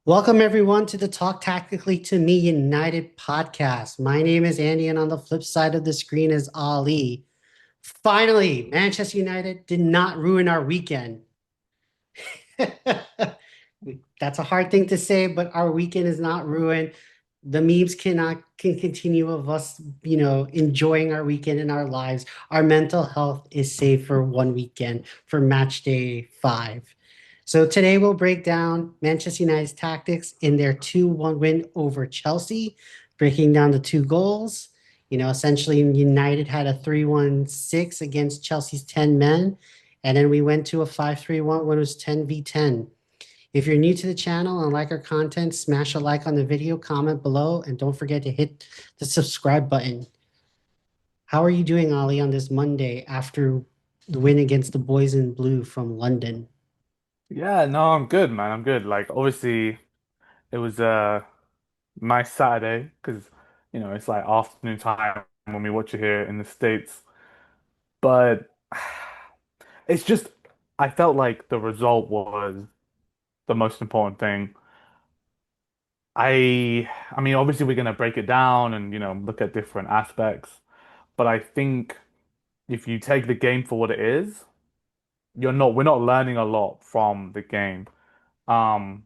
Welcome everyone to the Talk Tactically to Me United podcast. My name is Andy, and on the flip side of the screen is Ali. Finally, Manchester United did not ruin our weekend. That's a hard thing to say, but our weekend is not ruined. The memes can continue of us, enjoying our weekend in our lives. Our mental health is safe for one weekend for match day 5. So today we'll break down Manchester United's tactics in their 2-1 win over Chelsea, breaking down the two goals. Essentially United had a 3-1-6 against Chelsea's 10 men, and then we went to a 5-3-1 when it was 10v10. If you're new to the channel and like our content, smash a like on the video, comment below, and don't forget to hit the subscribe button. How are you doing, Ali, on this Monday after the win against the boys in blue from London? Yeah, no, I'm good, man. I'm good. Like, obviously, it was a nice Saturday because, it's like afternoon time when we watch it here in the States. But it's just, I felt like the result was the most important thing. I mean, obviously, we're gonna break it down and, look at different aspects. But I think if you take the game for what it is, we're not learning a lot from the game. Um,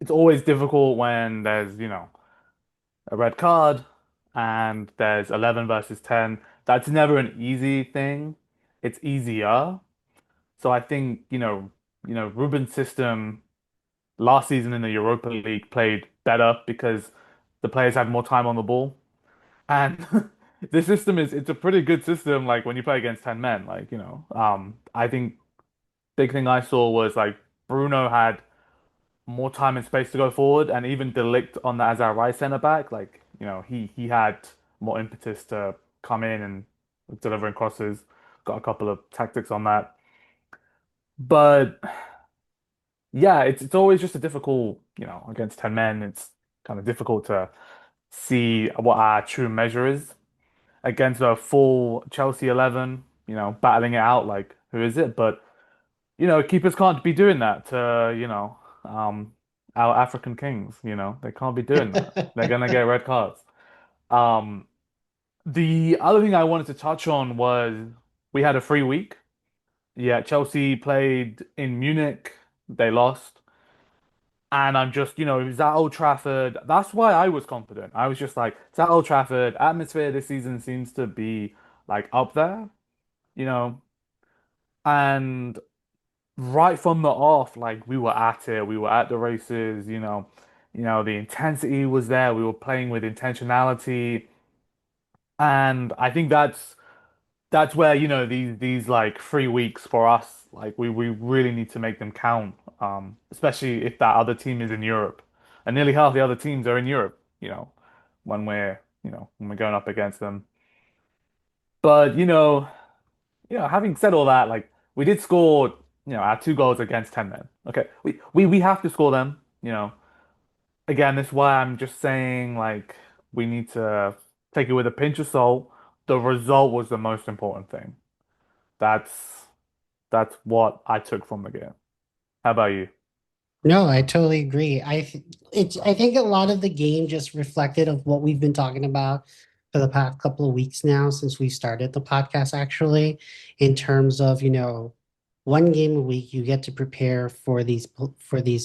it's always difficult when there's, a red card and there's 11 versus 10. That's never an easy thing. It's easier. So I think, Ruben's system last season in the Europa League played better because the players had more time on the ball. And the system it's a pretty good system like when you play against 10 men, like, I think big thing I saw was like Bruno had more time and space to go forward, and even Delict on the as our right centre back, like he had more impetus to come in and delivering crosses. Got a couple of tactics on that, but yeah, it's always just a difficult, against 10 men. It's kind of difficult to see what our true measure is against a full Chelsea 11. Battling it out like who is it? But keepers can't be doing that to, um, our African kings, they can't be doing that. They're gonna get red cards. Um, the other thing I wanted to touch on was we had a free week. Yeah, Chelsea played in Munich. They lost. And I'm just, it was at Old Trafford. That's why I was confident. I was just like, it's at Old Trafford. Atmosphere this season seems to be like up there, you know. And right from the off, like we were at it, we were at the races, the intensity was there, we were playing with intentionality, and I think that's where, these like 3 weeks for us, like we really need to make them count, especially if that other team is in Europe, and nearly half the other teams are in Europe, when we're going up against them. But having said all that, like we did score, our two goals against 10 men. Okay. We have to score them, Again, that's why I'm just saying like we need to take it with a pinch of salt. The result was the most important thing. That's that's what I took from the game. How about you? No, I totally agree. I think a lot of the game just reflected of what we've been talking about for the past couple of weeks now since we started the podcast actually, in terms of, one game a week you get to prepare for these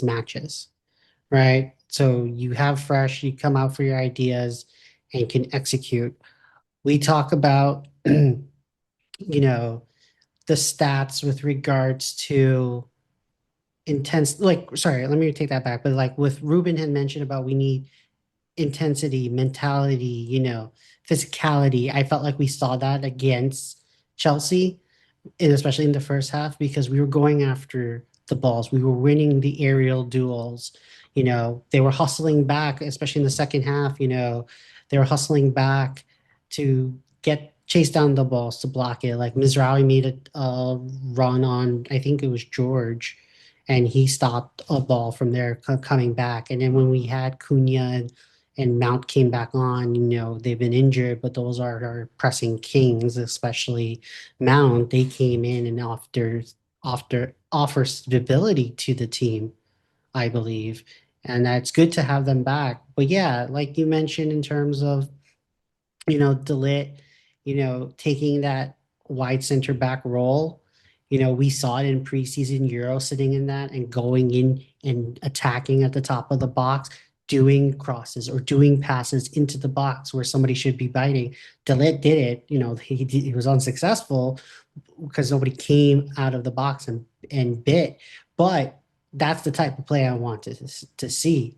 matches, right? So you have fresh, you come out for your ideas and can execute. We talk about the stats with regards to intense, like, sorry, let me take that back, but like with Ruben had mentioned about we need intensity, mentality, physicality. I felt like we saw that against Chelsea, and especially in the first half, because we were going after the balls, we were winning the aerial duels. They were hustling back, especially in the second half. They were hustling back to get chase down the balls to block it. Like Mizrahi made a run on, I think it was George, and he stopped a ball from there coming back. And then when we had Cunha and Mount came back on, they've been injured, but those are our pressing kings, especially Mount. They came in and offer stability to the team, I believe. and it's good to have them back. But yeah, like you mentioned in terms of, Delit, taking that wide center back role. We saw it in preseason Euro sitting in that and going in and attacking at the top of the box, doing crosses or doing passes into the box where somebody should be biting. Delit did it. He was unsuccessful because nobody came out of the box and bit. But that's the type of play I want to see.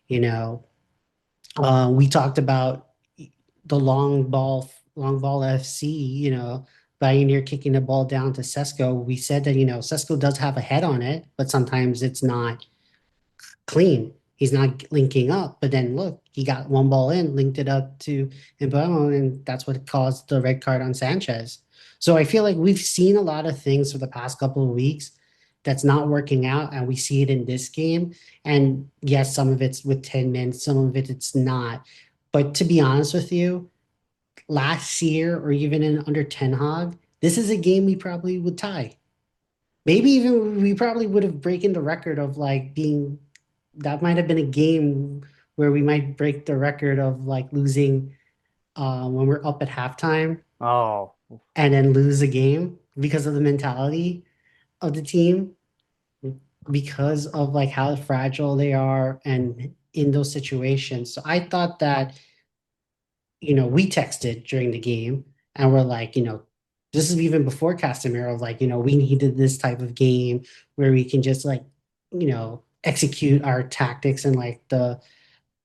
You know, we talked about the long ball FC, Pioneer kicking the ball down to Sesko. We said that, Sesko does have a head on it, but sometimes it's not clean. He's not linking up. But then look, he got one ball in, linked it up to Mbeumo, and that's what caused the red card on Sanchez. So I feel like we've seen a lot of things for the past couple of weeks that's not working out, and we see it in this game. And yes, some of it's with 10 men, some of it's not. But to be honest with you, last year or even in under Ten Hag, this is a game we probably would tie. Maybe even we probably would have broken the record of like being that might have been a game where we might break the record of like losing when we're up at halftime Oh, and then lose a game because of the mentality of the team, because of like how fragile they are and in those situations. So I thought that, we texted during the game and we're like, this is even before Casemiro, like, we needed this type of game where we can just like, execute our tactics and like the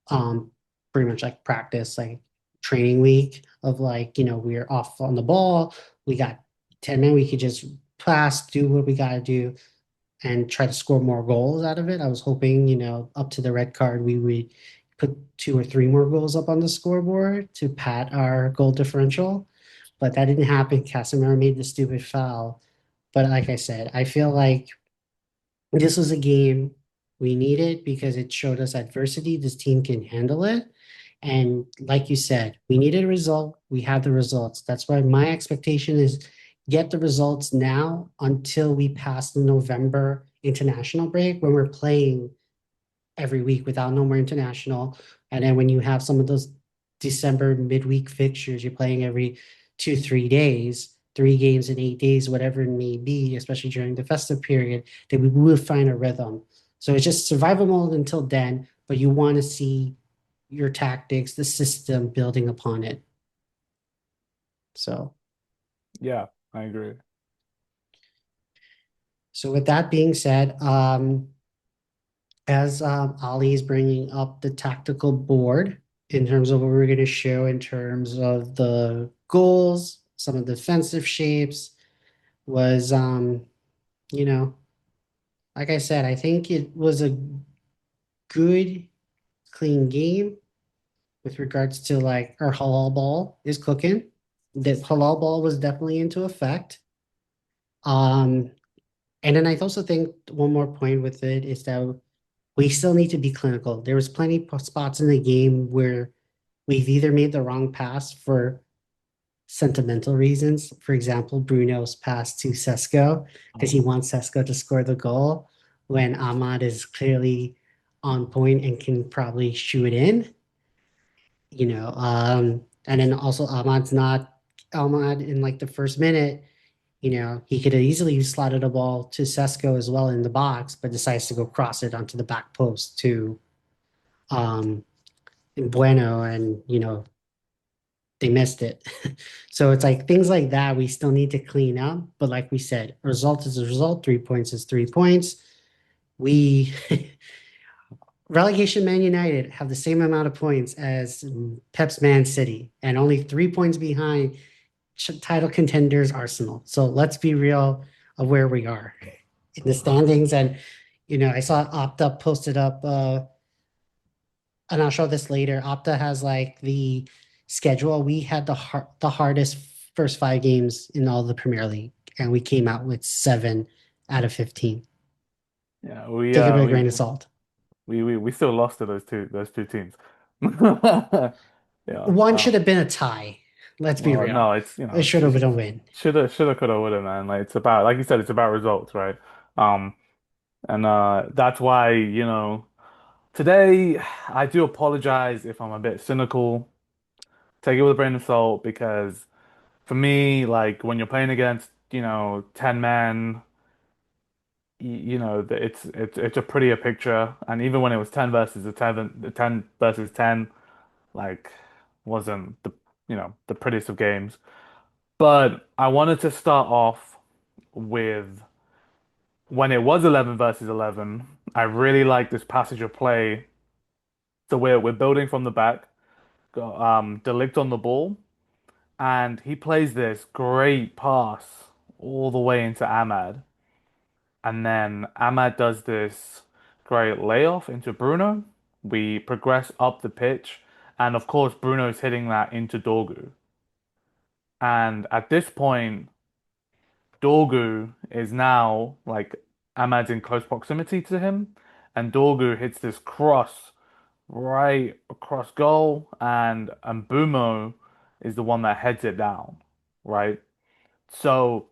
um pretty much like practice like training week of like we're off on the ball, we got 10 men, we could just pass, do what we got to do and try to score more goals out of it. I was hoping up to the red card we would put two or three more goals up on the scoreboard to pad our goal differential, but that didn't happen. Casemiro made the stupid foul. But like I said, I feel like this was a game we needed because it showed us adversity. This team can handle it. And like you said, we needed a result. We have the results. That's why my expectation is get the results now until we pass the November international break when we're playing every week without no more international. And then when you have some of those December midweek fixtures, you're playing every 2, 3 days, 3 games in 8 days, whatever it may be, especially during the festive period, then we will find a rhythm. So it's just survival mode until then, but you want to see your tactics, the system building upon it. So, yeah, I agree. so with that being said, as Ali is bringing up the tactical board in terms of what we're going to show in terms of the goals, some of the defensive shapes was, you know, like I said, I think it was a good, clean game with regards to like our halal ball is cooking. The halal ball was definitely into effect. Um, and then I also think one more point with it is that we still need to be clinical. There was plenty of spots in the game where we've either made the wrong pass for sentimental reasons. For example, Bruno's pass to Sesko because he Oh, wants Sesko to score the goal when Ahmad is clearly on point and can probably shoot it in. And then also Ahmad's not Ahmad in like the first minute. He could have easily slotted a ball to Sesko as well in the box, but decides to go cross it onto the back post to um, Bueno, and they missed it. So it's like things like that we still need to clean up. But like we said, result is a result. 3 points is 3 points. We relegation Man United have the same amount of points as Pep's Man City, and only 3 points behind title contenders Arsenal. So let's be real of where we are in the standings. And I saw Opta posted up and I'll show this later. Opta has like the schedule. We had the hardest first 5 games in all the Premier League, and we came out with 7 out of 15. yeah, Take it with a grain of salt. we still lost to those two teams. Yeah. One should have been a tie. Let's be Well, real. no, it's It should have been a win. shoulda, coulda, woulda, man. Like it's about, like you said, it's about results, right? Um, and that's why, Today, I do apologize if I'm a bit cynical. Take it with a grain of salt because for me, like when you're playing against, 10 men, it's a prettier picture. And even when it was 10 versus a 10, the 10 versus 10, like wasn't the prettiest of games. But I wanted to start off with when it was 11 versus 11. I really like this passage of play. So we're building from the back. Got Delict on the ball, and he plays this great pass all the way into Ahmad. And then Ahmad does this great layoff into Bruno. We progress up the pitch, and of course Bruno's hitting that into Dorgu. And at this point, Dorgu is now like Ahmad's in close proximity to him, and Dorgu hits this cross right across goal, and Bumo is the one that heads it down, right? So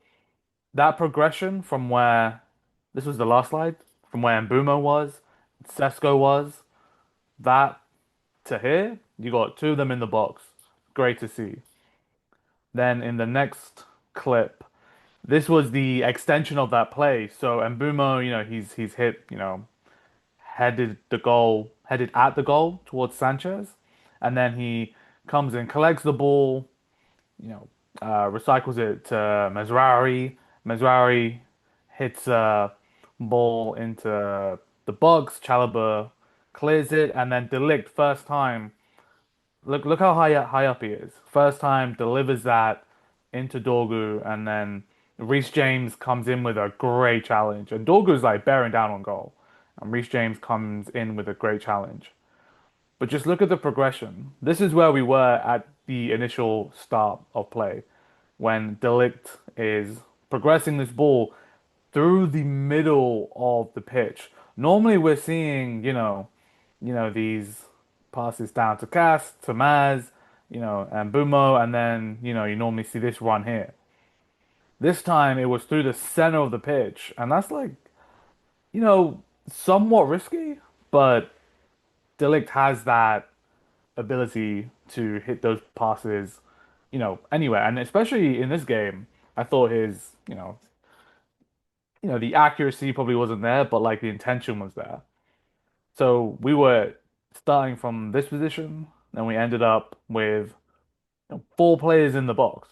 that progression from where this was the last slide, from where Mbumo was, Sesko was, that to here, you got two of them in the box. Great to see. Then in the next clip, this was the extension of that play. So Mbumo, he's hit, headed at the goal towards Sanchez, and then he comes and collects the ball, you know, recycles it to Mazraoui. Mazraoui hits a ball into the box. Chalobah clears it, and then Delict first time. Look how high up he is. First time delivers that into Dorgu, and then Reece James comes in with a great challenge, and Dorgu's like bearing down on goal, and Reece James comes in with a great challenge. But just look at the progression. This is where we were at the initial start of play, when Delict is progressing this ball through the middle of the pitch. Normally we're seeing, these passes down to Cass, to Maz, and Bumo, and then, you normally see this run here. This time it was through the center of the pitch, and that's like, somewhat risky, but Delict has that ability to hit those passes, anywhere. And especially in this game, I thought his, the accuracy probably wasn't there, but like the intention was there. So we were starting from this position, then we ended up with four players in the box,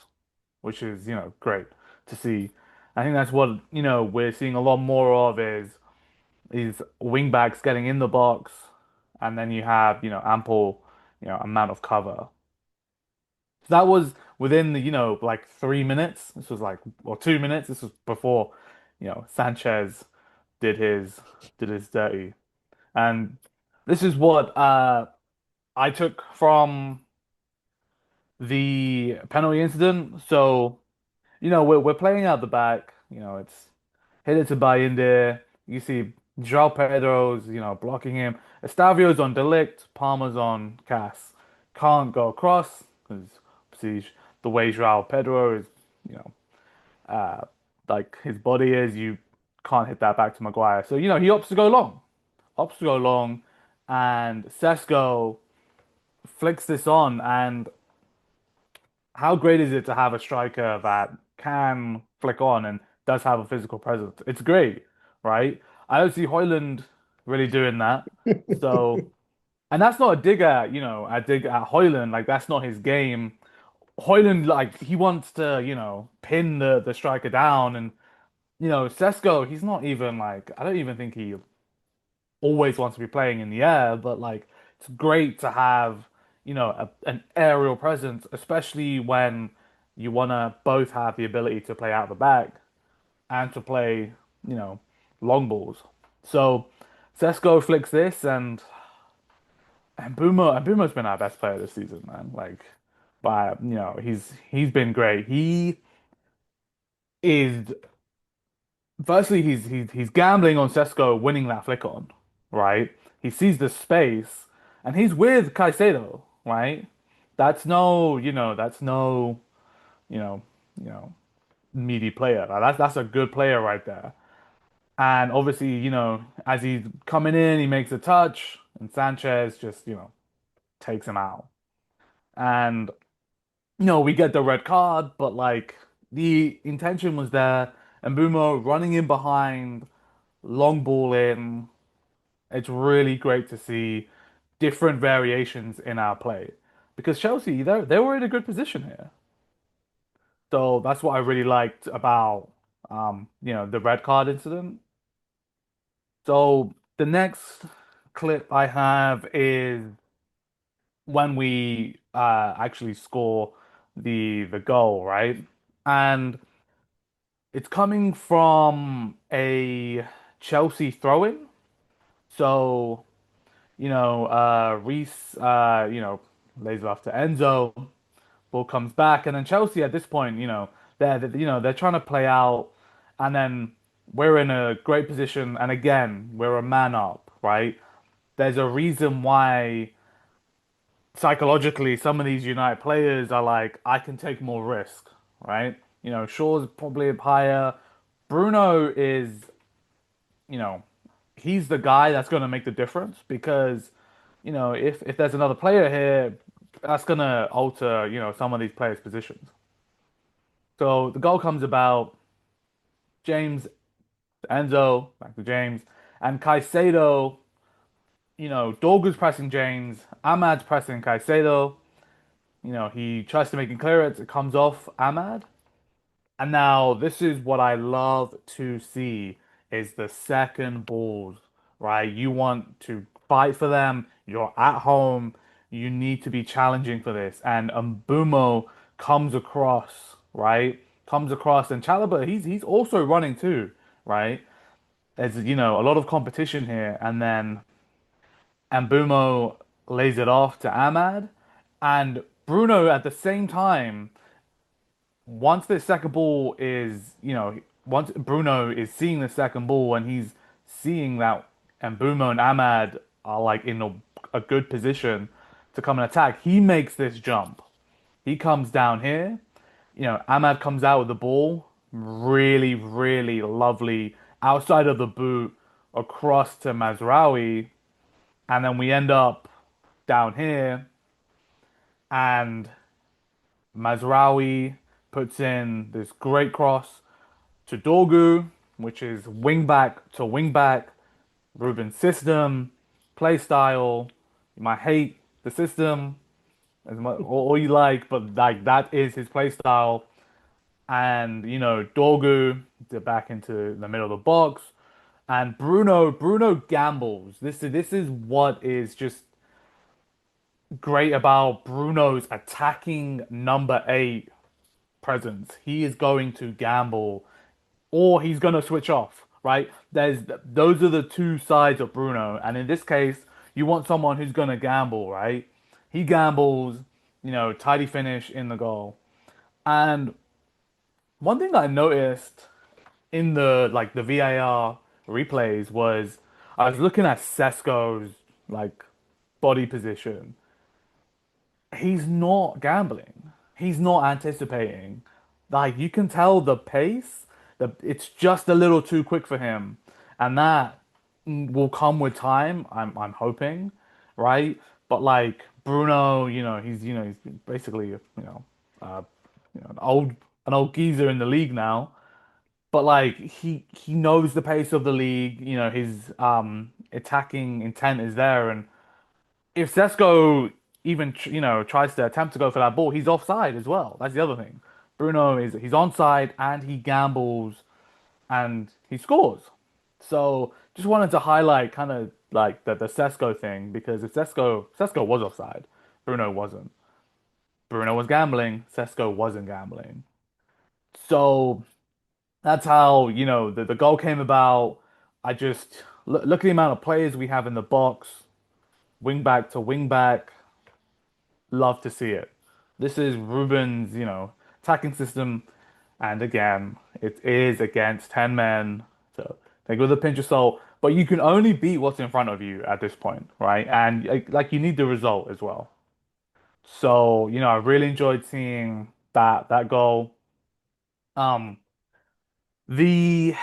which is, great to see. I think that's what, we're seeing a lot more of is wing backs getting in the box, and then you have, ample, amount of cover. So that was within the, like 3 minutes. This was like, or 2 minutes. This was before, Sanchez did his did his dirty. And this is what I took from the penalty incident. So, we're playing out the back. It's headed to Bayinde. You see João Pedro's, blocking him. Estavio's on Delict. Palmer's on Cass. Can't go across because obviously the way João Pedro is, you know, uh, like his body is, you can't hit that back to Maguire. So, he opts to go long. Opts to go long. And Sesko flicks this on. And how great is it to have a striker that can flick on and does have a physical presence? It's great, right? I don't see Hoyland really doing that. So, and that's not a dig at, a dig at Hoyland. Like that's not his game. Hoyland, like he wants to, pin the striker down, and Sesko, he's not even like I don't even think he always wants to be playing in the air, but like it's great to have, an aerial presence, especially when you want to both have the ability to play out the back and to play, you know, long balls. So Sesko flicks this, and Bumo's been our best player this season, man. Like, but he's been great. He is firstly he's gambling on Sesko winning that flick on, right? He sees the space, and he's with Caicedo, right? That's no, you know, you know, meaty player. Like, that's a good player right there. And obviously, as he's coming in, he makes a touch, and Sanchez just, takes him out. And, we get the red card, but like the intention was there. And Bumo running in behind, long ball in. It's really great to see different variations in our play because Chelsea, they were in a good position here. So that's what I really liked about the red card incident. So the next clip I have is when we actually score the goal, right? And it's coming from a Chelsea throw-in. So, Reece lays it off to Enzo. Ball comes back, and then Chelsea at this point, they're trying to play out, and then we're in a great position, and again, we're a man up, right? There's a reason why psychologically some of these United players are like, I can take more risk, right? Shaw's probably up higher. Bruno is, you know, he's the guy that's going to make the difference because, if there's another player here, that's going to alter, some of these players' positions. So the goal comes about James, Enzo, back to James, and Caicedo. Dorgu's pressing James, Ahmad's pressing Caicedo. He tries to make it clear it comes off Ahmad. And now this is what I love to see is the second balls, right? You want to fight for them. You're at home. You need to be challenging for this. And Mbumo comes across, right? Comes across and Chalobah, he's also running too, right? There's, a lot of competition here. And then Mbumo lays it off to Ahmad. And Bruno at the same time once the second ball is, once Bruno is seeing the second ball and he's seeing that Mbumo and Ahmad are like in a good position to come and attack, he makes this jump. He comes down here, Ahmad comes out with the ball, really, really lovely outside of the boot across to Mazraoui, and then we end up down here and Mazraoui puts in this great cross to Dorgu, which is wing back to wing back. Ruben's system, play style. You might hate the system as much all you like, but like that is his play style. And Dorgu back into the middle of the box. And Bruno gambles. This is what is just great about Bruno's attacking number eight presence. He is going to gamble or he's going to switch off, right? Those are the two sides of Bruno. And in this case, you want someone who's going to gamble, right? He gambles, tidy finish in the goal. And one thing that I noticed in the VAR replays was I was looking at Sesko's like body position, he's not gambling. He's not anticipating. Like you can tell the pace, it's just a little too quick for him, and that will come with time. I'm hoping, right? But like Bruno, he's basically uh, an old geezer in the league now. But like he knows the pace of the league. His attacking intent is there, and if Sesko even tries to attempt to go for that ball, he's offside as well. That's the other thing. Bruno he's onside and he gambles and he scores. So just wanted to highlight kind of like the Sesko thing because if Sesko was offside, Bruno wasn't. Bruno was gambling, Sesko wasn't gambling. So that's how the goal came about. I just look at the amount of players we have in the box, wing back to wing back. Love to see it. This is Ruben's, attacking system, and again, it is against 10 men, so take it with a pinch of salt. But you can only beat what's in front of you at this point, right? And like you need the result as well. So, I really enjoyed seeing that goal. Um, the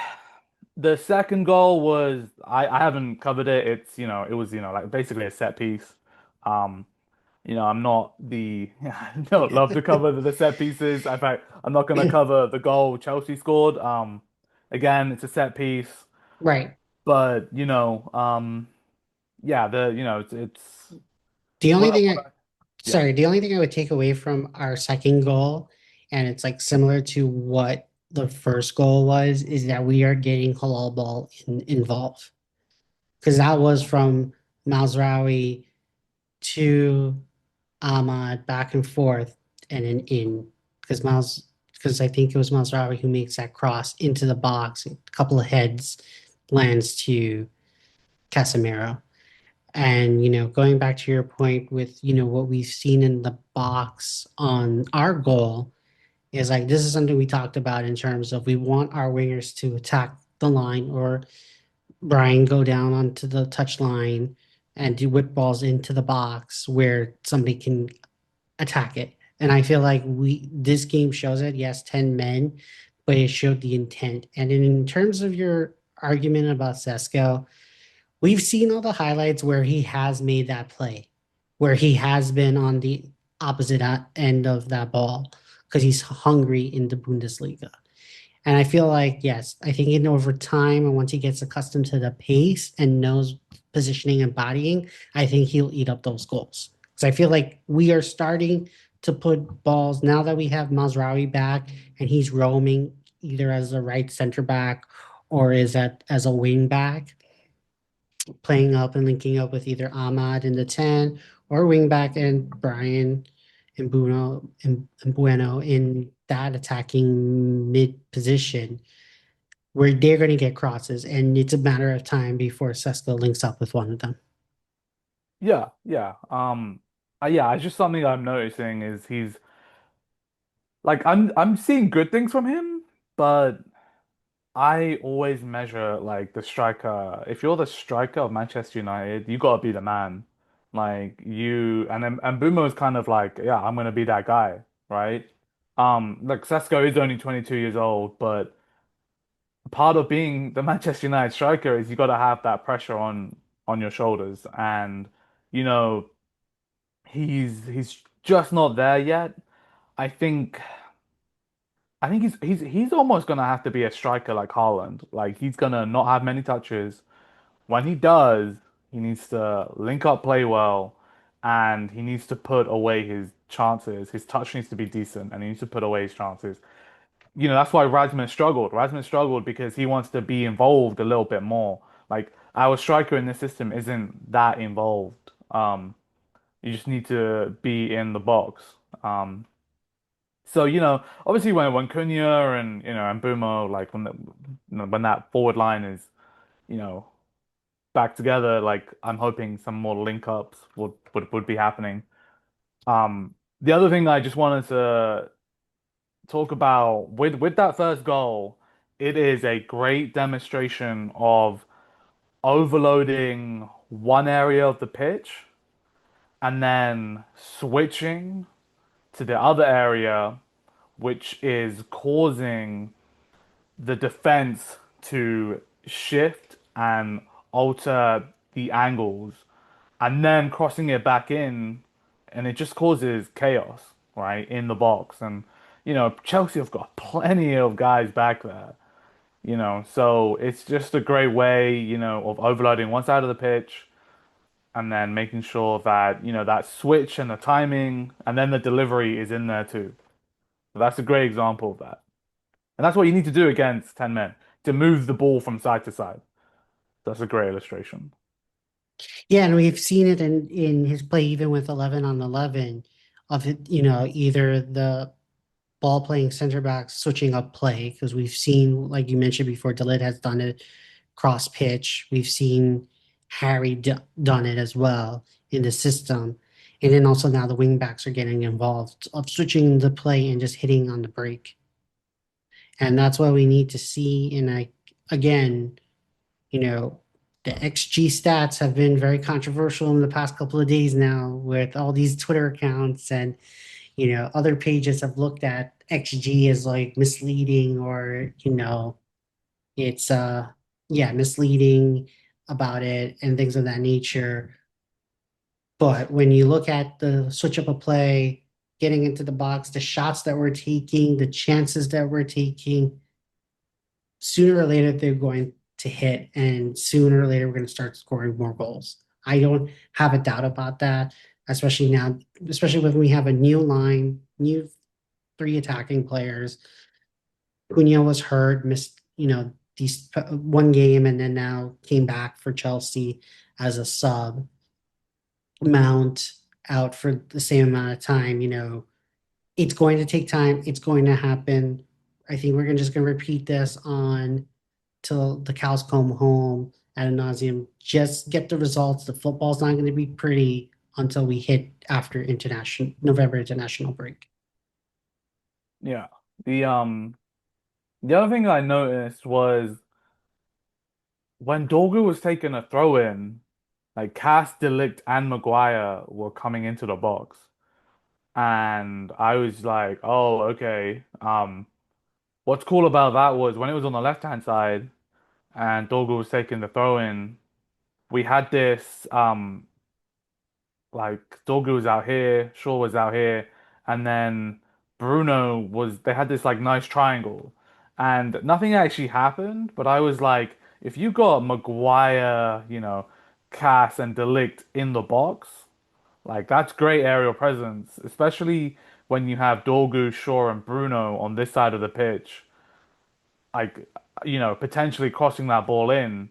The second goal was I haven't covered it. It's it was like basically a set piece. Um, I'm not the I don't love to cover the set pieces. In fact, I'm not gonna cover the goal Chelsea scored. Again, it's a set piece, Right. but yeah, it's The only thing I, yeah. sorry, the only thing I would take away from our second goal, and it's like similar to what the first goal was, is that we are getting halal ball involved. Because that was from Mazraoui to Ahmad back and forth and then in. Because I think it was Mazraoui who makes that cross into the box. A couple of heads lands to Casemiro. And, going back to your point with, what we've seen in the box on our goal is like, this is something we talked about in terms of we want our wingers to attack the line or Brian go down onto the touch line and do whip balls into the box where somebody can attack it. And I feel like this game shows it. Yes, 10 men, but it showed the intent. And in terms of your argument about Sesko, we've seen all the highlights where he has made that play, where he has been on the opposite end of that ball because he's hungry in the Bundesliga. And I feel like, yes, I think in over time, and once he gets accustomed to the pace and knows positioning and bodying, I think he'll eat up those goals. Because I feel like we are starting to put balls now that we have Mazraoui back and he's roaming either as a right center back or as a wing back, playing up and linking up with either Ahmad in the 10 or wing back and Brian and Bruno and Bueno in that attacking mid position where they're going to get crosses, and it's a matter of time before Sesko links up with one of them. Yeah, yeah. Yeah, it's just something I'm noticing is he's like I'm seeing good things from him, but I always measure like the striker. If you're the striker of Manchester United, you gotta be the man. Like you and Bruno is kind of like, yeah, I'm gonna be that guy, right? Like Sesko is only 22 years old, but part of being the Manchester United striker is you gotta have that pressure on your shoulders. And you know, he's just not there yet. I think I think he's almost gonna have to be a striker like Haaland. Like he's gonna not have many touches. When he does, he needs to link up, play well, and he needs to put away his chances. His touch needs to be decent, and he needs to put away his chances. That's why Rasmus struggled. Rasmus struggled because he wants to be involved a little bit more. Like our striker in this system isn't that involved. You just need to be in the box. Um, so obviously when Cunha and and Bumo like when that forward line is you know back together, like I'm hoping some more link ups would be happening. The other thing I just wanted to talk about with that first goal, it is a great demonstration of overloading one area of the pitch and then switching to the other area, which is causing the defense to shift and alter the angles and then crossing it back in, and it just causes chaos, right, in the box. And Chelsea have got plenty of guys back there, so it's just a great way, of overloading one side of the pitch and then making sure that, that switch and the timing and then the delivery is in there too. So that's a great example of that. And that's what you need to do against 10 men, to move the ball from side to side. That's a great illustration. Yeah, and we've seen it in his play even with 11 on 11 of it, either the ball playing center back switching up play because we've seen, like you mentioned before, Delit has done it cross pitch. We've seen Harry done it as well in the system. And then also now the wing backs are getting involved of switching the play and just hitting on the break. And that's what we need to see. And again, you know, the XG stats have been very controversial in the past couple of days now with all these Twitter accounts and, other pages have looked at XG as like misleading or, it's yeah, misleading about it and things of that nature. But when you look at the switch up a play, getting into the box, the shots that we're taking, the chances that we're taking, sooner or later they're going to hit, and sooner or later we're going to start scoring more goals. I don't have a doubt about that, especially now, especially when we have a new line, new three attacking players. Cunha was hurt, missed, these one game, and then now came back for Chelsea as a sub. Mount out for the same amount of time. It's going to take time. It's going to happen. I think we're just going to repeat this on till the cows come home ad nauseum. Just get the results. The football's not going to be pretty until we hit after international November international break. Yeah. The other thing I noticed was when Dorgu was taking a throw in, like Cass, Delict, and Maguire were coming into the box. And I was like, oh, okay. What's cool about that was when it was on the left-hand side and Dorgu was taking the throw in, we had this like Dorgu was out here, Shaw was out here, and then Bruno was they had this like nice triangle. And nothing actually happened, but I was like, if you got Maguire, Cass and Delict in the box, like that's great aerial presence, especially when you have Dorgu, Shaw, and Bruno on this side of the pitch, like potentially crossing that ball in.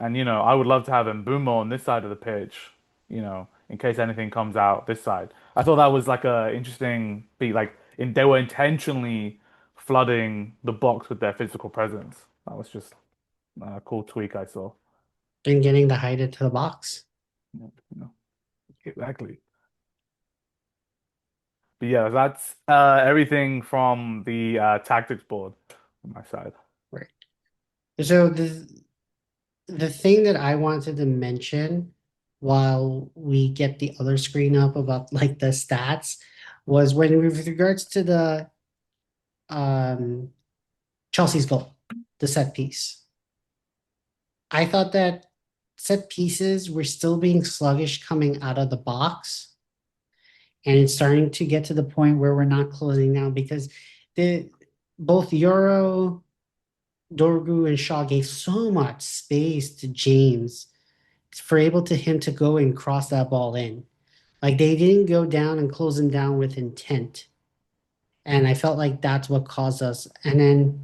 And I would love to have Mbumo on this side of the pitch, in case anything comes out this side. I thought that was like a interesting beat. They were intentionally flooding the box with their physical presence. That was just a cool tweak I saw. And getting the height into the box. Yeah, exactly. But yeah, that's everything from the tactics board on my side. Right. So the thing that I wanted to mention while we get the other screen up about like the stats was when with regards to the um Chelsea's goal, the set piece. I thought that set pieces were still being sluggish coming out of the box, and it's starting to get to the point where we're not closing down because the both Euro, Dorgu, and Shaw gave so much space to James for able to him to go and cross that ball in. Like they didn't go down and close him down with intent. And I felt like that's what caused us. And then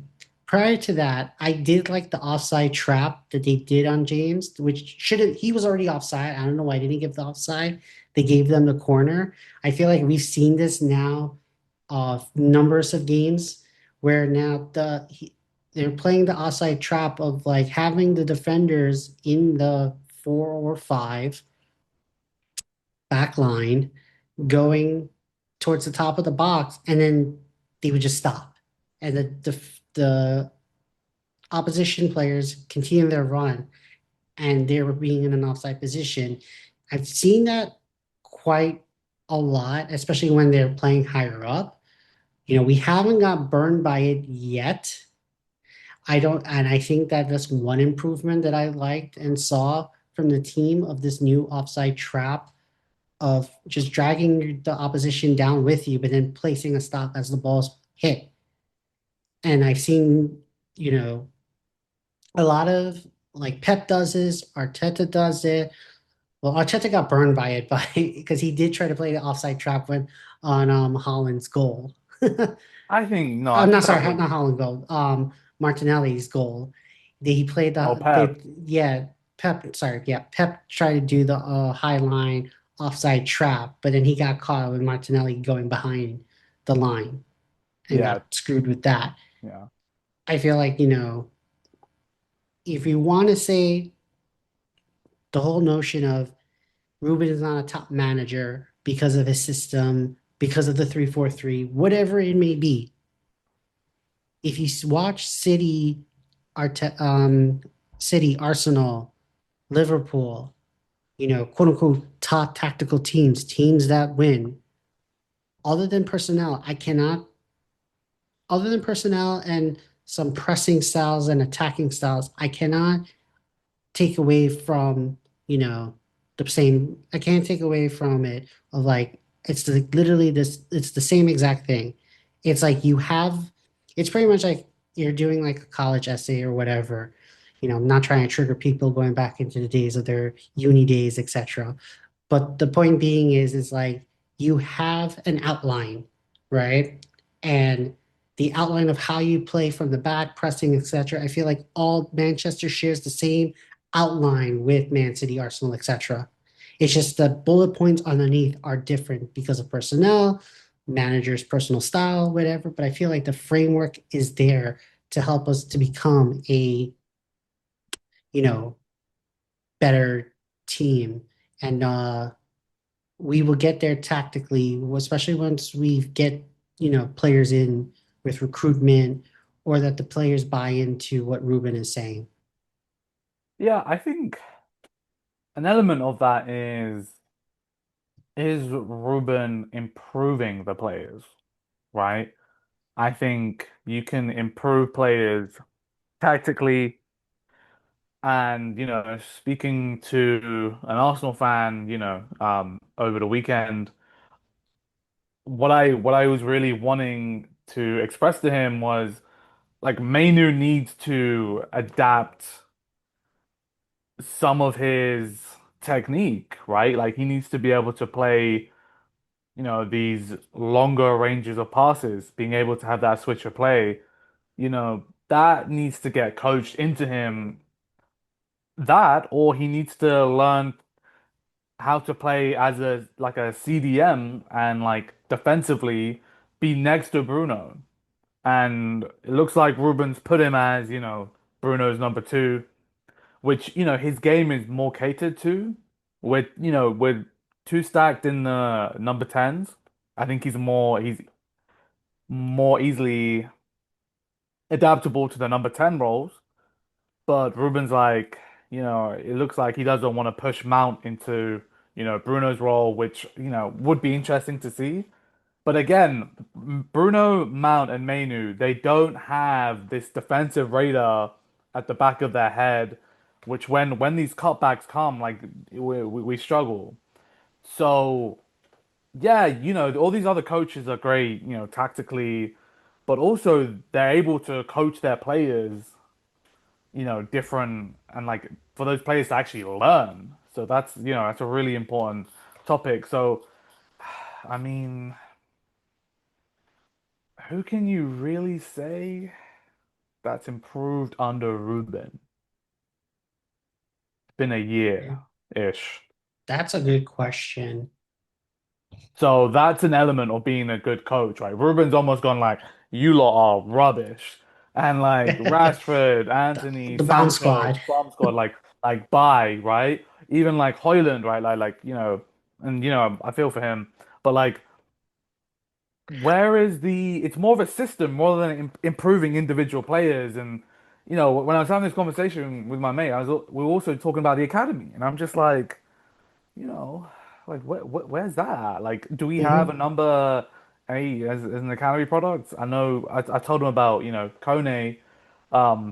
prior to that, I did like the offside trap that they did on James, which should have, he was already offside. I don't know why they didn't give the offside. They gave them the corner. I feel like we've seen this now numbers of games where now they're playing the offside trap of like having the defenders in the 4 or 5 back line going towards the top of the box, and then they would just stop, and the opposition players continue their run, and they were being in an offside position. I've seen that quite a lot, especially when they're playing higher up. We haven't got burned by it yet. I don't, and I think that that's one improvement that I liked and saw from the team of this new offside trap of just dragging the opposition down with you, but then placing a stop as the ball's hit. And I've seen, you know, a lot of like Pep does this, Arteta does it. Well, Arteta got burned by it by because he did try to play the offside trap when on Holland's goal. I think no, I I'm not think sorry, that was not Holland goal. Martinelli's goal. He played oh they Pep. yeah, Pep, sorry, yeah, Pep tried to do the high line offside trap, but then he got caught with Martinelli going behind the line and Yeah, got screwed with that. yeah. I feel like, if you want to say the whole notion of Ruben is not a top manager because of his system, because of the 3-4-3, whatever it may be, if you watch City, Arsenal, Liverpool, quote unquote top tactical teams that win, other than personnel, I cannot, other than personnel and some pressing styles and attacking styles. I cannot take away from, you know, the same, I can't take away from it of like, literally this, it's the same exact thing. It's like you have, it's pretty much like you're doing like a college essay or whatever. I'm not trying to trigger people going back into the days of their uni days, etc. But the point being is like you have an outline, right? And the outline of how you play from the back, pressing, etc. I feel like all Manchester shares the same outline with Man City, Arsenal, etc. It's just the bullet points underneath are different because of personnel, manager's personal style, whatever. But I feel like the framework is there to help us to become a, you know, better team. And we will get there tactically, especially once we get, players in with recruitment or that the players buy into what Ruben is saying. Yeah, I think an element of that is Ruben improving the players, right? I think you can improve players tactically. And, speaking to an Arsenal fan, over the weekend, what I was really wanting to express to him was like Mainu needs to adapt some of his technique, right? Like he needs to be able to play, these longer ranges of passes, being able to have that switch of play, that needs to get coached into him. That, or he needs to learn how to play as a CDM and like defensively be next to Bruno. And it looks like Ruben's put him as, Bruno's number two, which, his game is more catered to with two stacked in the number 10s. I think he's more easily adaptable to the number 10 roles. But Ruben's like, it looks like he doesn't want to push Mount into, Bruno's role, which, would be interesting to see. But again, Bruno, Mount, and Mainu, they don't have this defensive radar at the back of their head, which when these cutbacks come, like we struggle. So yeah, all these other coaches are great, tactically, but also they're able to coach their players, different and like for those players to actually learn. So that's a really important topic. So I mean, who can you really say that's improved under Ruben? It's been a year-ish. That's a good question. So that's an element of being a good coach, right? Ruben's almost gone like, you lot are rubbish. And like Rashford, the, Anthony, the bomb Sancho, squad. Bomb Squad, like bye, right? Even like Hoyland, right? And I feel for him. But like where is it's more of a system rather than improving individual players. And when I was having this conversation with my mate, we were also talking about the academy, and I'm just like, you know, like where's that at? Like, do we have a Mhm. number A as an academy product? I know I told him about Kone.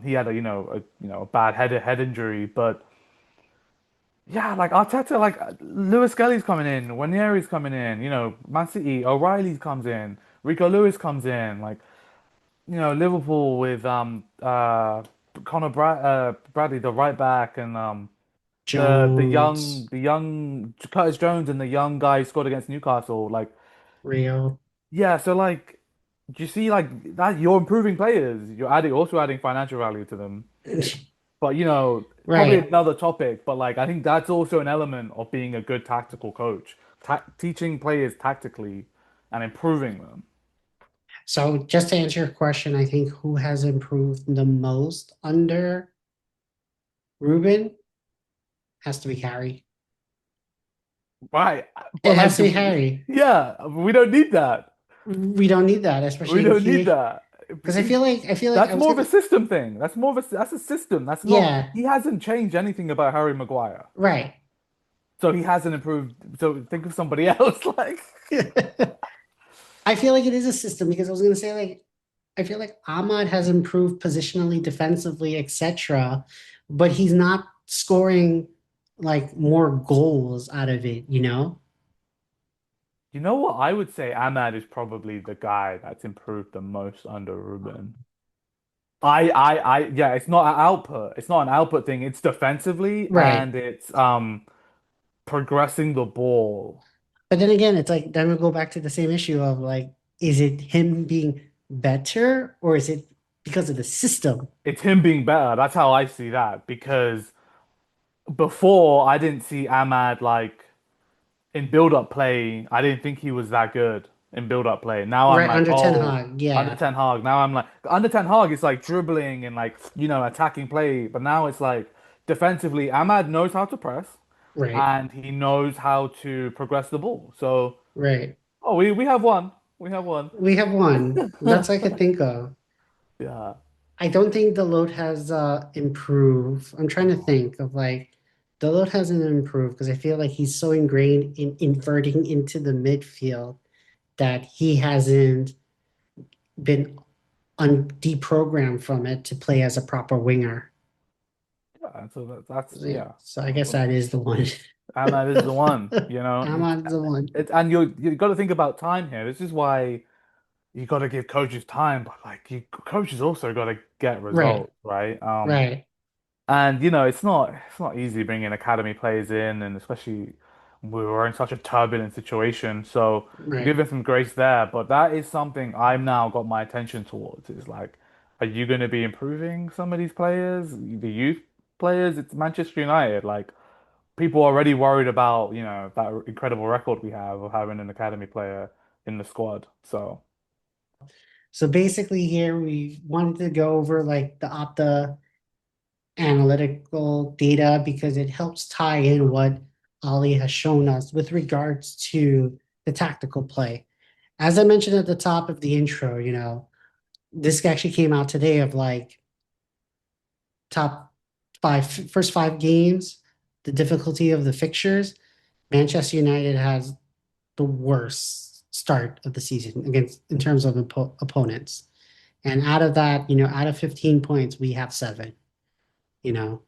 He had a bad head injury, but yeah, like Arteta, like Lewis Skelly's coming in, Wanieri's coming in, Man City, O'Reilly's comes in, Rico Lewis comes in, like Liverpool with Bradley, the right back, and Jones, the young Curtis Jones and the young guy who scored against Newcastle. Like, Rio. yeah, so like, do you see like that? You're improving players. You're also adding financial value to them. But probably Right. another topic. But like, I think that's also an element of being a good tactical coach, teaching players tactically and improving them. So just to answer your question, I think who has improved the most under Ruben has to be Harry. Right. It But has like, to be Harry. yeah, we don't need that. We don't need that, We especially in don't need he, that. because I feel like I That's was more of a gonna, system thing. That's a system. That's not, yeah, he hasn't changed anything about Harry Maguire. right. So he hasn't improved. So think of somebody else like I feel like it is a system because I was gonna say like I feel like Ahmad has improved positionally, defensively, etc., but he's not scoring like more goals out of it, you know? You know what? I would say Ahmad is probably the guy that's improved the most under Ruben. Yeah, it's not an output. It's not an output thing. It's defensively Right. and it's progressing the ball. But then again, it's like then we go back to the same issue of like, is it him being better or is it because of the system? It's him being better. That's how I see that. Because before I didn't see Ahmad like in build-up play. I didn't think he was that good in build-up play. Now I'm Right like, under Ten oh, Hag, under yeah. Ten Hag. Now I'm like, under Ten Hag, it's like dribbling and like attacking play. But now it's like defensively, Ahmad knows how to press Right. and he knows how to progress the ball. So, Right. oh, we have one. We have one. We have one. That's I could think of. Yeah. I don't think the load has improved. I'm trying to think of like the load hasn't improved because I feel like he's so ingrained in inverting into the midfield that he hasn't been deprogrammed from it to play as a proper winger. Yeah. So that's Yeah, yeah. so I guess that is the one. Ahmad is the one. I'm on the one. And you got to think about time here. This is why you got to give coaches time, but like you coaches also got to get Right, results, right? right, And it's not easy bringing academy players in, and especially we were in such a turbulent situation. So right. giving some grace there, but that is something I've now got my attention towards. Is like, are you going to be improving some of these players, the youth players? It's Manchester United. Like people are already worried about, that incredible record we have of having an academy player in the squad. So. So basically here we wanted to go over like the Opta analytical data because it helps tie in what Ali has shown us with regards to the tactical play. As I mentioned at the top of the intro, this actually came out today of like top first 5 games, the difficulty of the fixtures. Manchester United has the worst start of the season against in terms of opponents. And out of that, out of 15 points, we have 7. You know,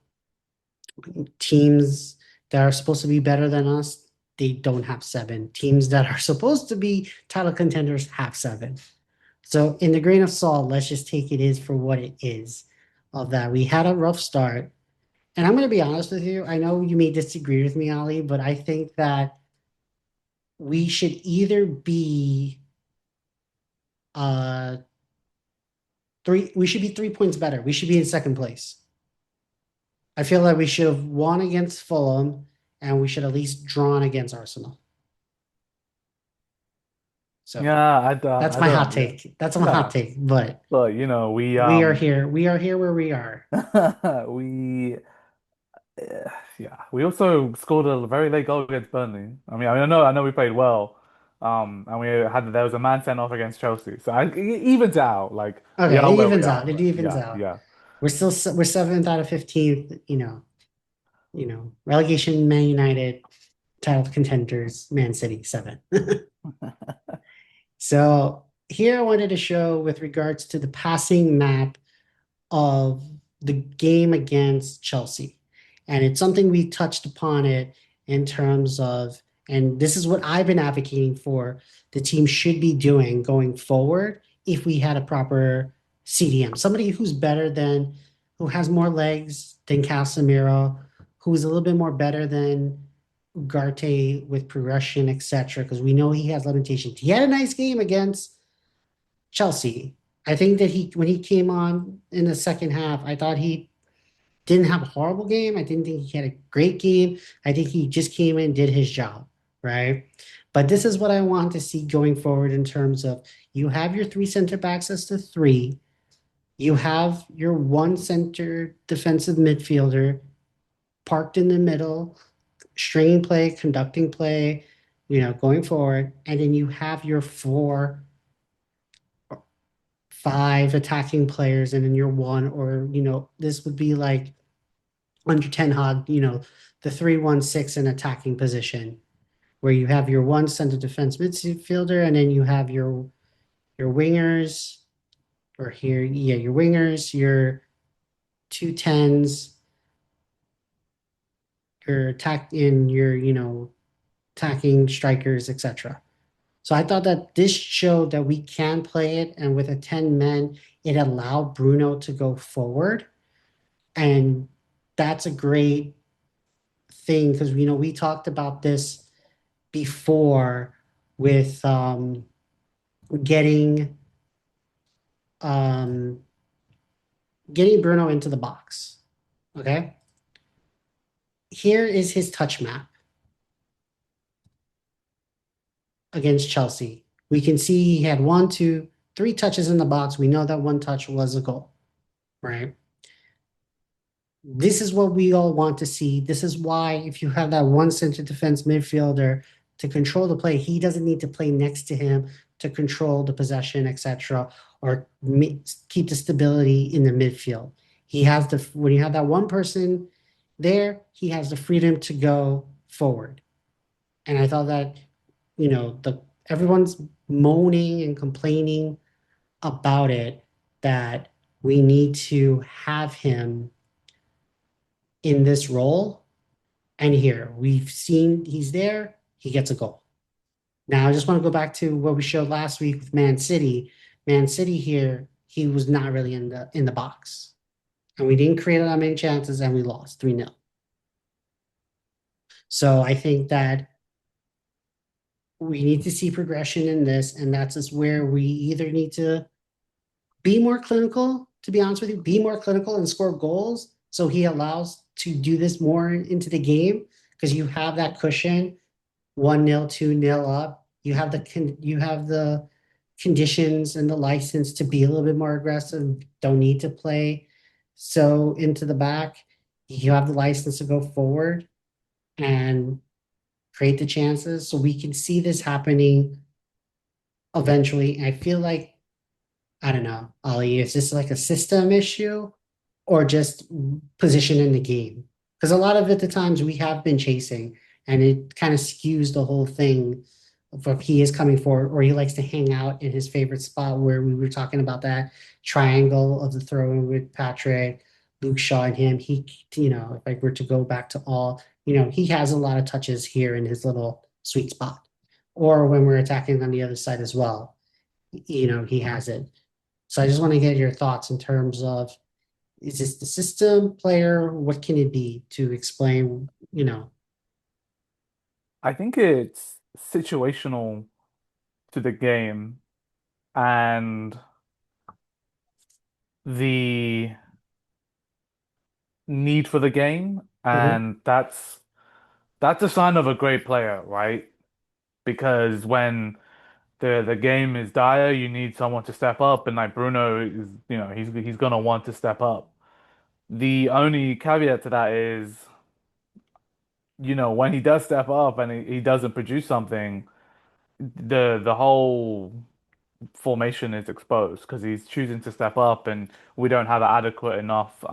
teams that are supposed to be better than us, they don't have 7. Teams that are supposed to be title contenders have 7. So, in the grain of salt, let's just take it is for what it is. Of that, we had a rough start, and I'm going to be honest with you. I know you may disagree with me, Ali, but I think that we should either be uh we should be 3 points better. We should be in second place. I feel like we should have won against Fulham and we should at least drawn against Arsenal. So Yeah, that's I my hot don't, yeah. take. That's my hot Yeah. take. But But we we are here. We are here where we are. we yeah, we also scored a very late goal against Burnley. I know we played well. And there was a man sent off against Chelsea. So it evens out. Like we Okay, are it where we evens are, out. It but evens yeah, out. yeah. We're seventh out of 15th. Relegation. Man United, title contenders. Man City 7. So here I wanted to show with regards to the passing map of the game against Chelsea. And it's something we touched upon it in terms of, and this is what I've been advocating for, the team should be doing going forward if we had a proper CDM. Somebody who has more legs than Casemiro, who's a little bit more better than Ugarte with progression, etc. Because we know he has limitations. He had a nice game against Chelsea. I think that when he came on in the second half, I thought he didn't have a horrible game. I didn't think he had a great game. I think he just came in, did his job, right? But this is what I want to see going forward in terms of you have your 3 center backs as the 3. You have your 1 center defensive midfielder parked in the middle, stringing play, conducting play, going forward. And then you have your 4, 5 attacking players, and then you're 1, or this would be like under Ten Hag, the 3-1-6 in attacking position, where you have your 1 center defense midfielder, and then you have your wingers, or here, yeah, your wingers, your two tens, your attack in your, attacking strikers, etc. So I thought that this showed that we can play it, and with a 10 men, it allowed Bruno to go forward. And that's a great thing because we talked about this before with getting um getting Bruno into the box. Okay. Here is his touch map against Chelsea. We can see he had one, two, three touches in the box. We know that one touch was a goal, right? This is what we all want to see. This is why if you have that one center defense midfielder to control the play, he doesn't need to play next to him to control the possession, etc., or keep the stability in the midfield. He has the when you have that one person there, he has the freedom to go forward. And I thought that, the everyone's moaning and complaining about it that we need to have him in this role. And here we've seen he's there, he gets a goal. Now I just want to go back to what we showed last week with Man City. Man City here, he was not really in the box. And we didn't create that many chances and we lost 3-0. So I think that we need to see progression in this, and that's just where we either need to be more clinical, to be honest with you, be more clinical and score goals. So he allows to do this more into the game because you have that cushion 1-0, 2-0 up. You have the conditions and the license to be a little bit more aggressive. Don't need to play so into the back. You have the license to go forward and create the chances. So we can see this happening eventually. I feel like I don't know, Ali, is this like a system issue or just position in the game? Because a lot of it, the times we have been chasing, and it kind of skews the whole thing of if he is coming forward or he likes to hang out in his favorite spot where we were talking about that triangle of the throw in with Patrick, Luke Shaw, and him. If I were to go back to all, he has a lot of touches here in his little sweet spot. Or when we're attacking on the other side as well, he has it. So I just want to get your thoughts in terms of, is this the system player? What can it be to explain? I think it's situational to the game and the need for the game, Mhm. and that's a sign of a great player, right? Because when the game is dire, you need someone to step up, and like Bruno is, he's gonna want to step up. The only caveat to that is, when he does step up and he doesn't produce something, the whole formation is exposed because he's choosing to step up, and we don't have adequate enough,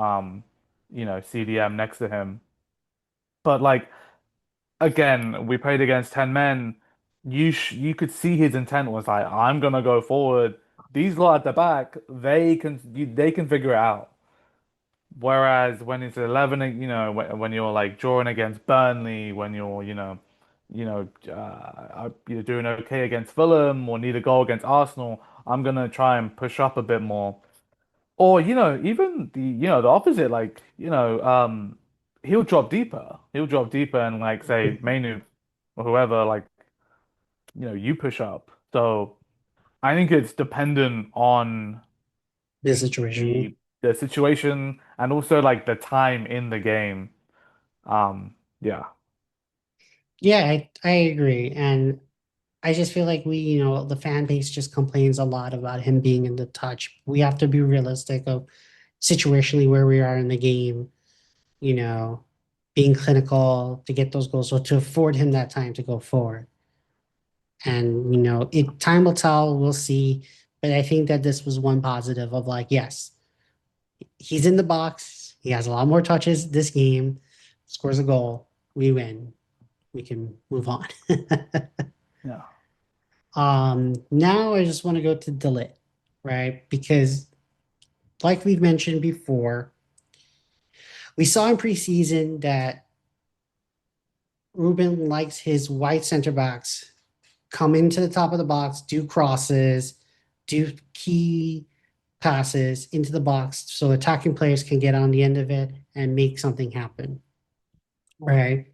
CDM next to him. But like again, we played against 10 men. You could see his intent was like, I'm gonna go forward. These lot at the back, they can figure it out. Whereas when it's 11, when you're like drawing against Burnley, when you're doing okay against Fulham or need a goal against Arsenal, I'm gonna try and push up a bit more. Or, even the opposite, like, he'll drop deeper. He'll drop deeper and like say Mainu or whoever, like, you push up. So I think it's dependent on The situation. the situation and also like the time in the game. Yeah. Yeah, I agree. And I just feel like the fan base just complains a lot about him being in the touch. We have to be realistic of situationally where we are in the game, you know, being clinical to get those goals, so to afford him that time to go forward. And it time will tell, we'll see. But I think that this was one positive of like, yes, he's in the box. He has a lot more touches this game, scores a goal, we win. We can move on. Yeah. Now I just want to go to Delit, right? Because like we've mentioned before, we saw in preseason that Ruben likes his white center backs come into the top of the box, do crosses, do key passes into the box so attacking players can get on the end of it and make something happen. Right.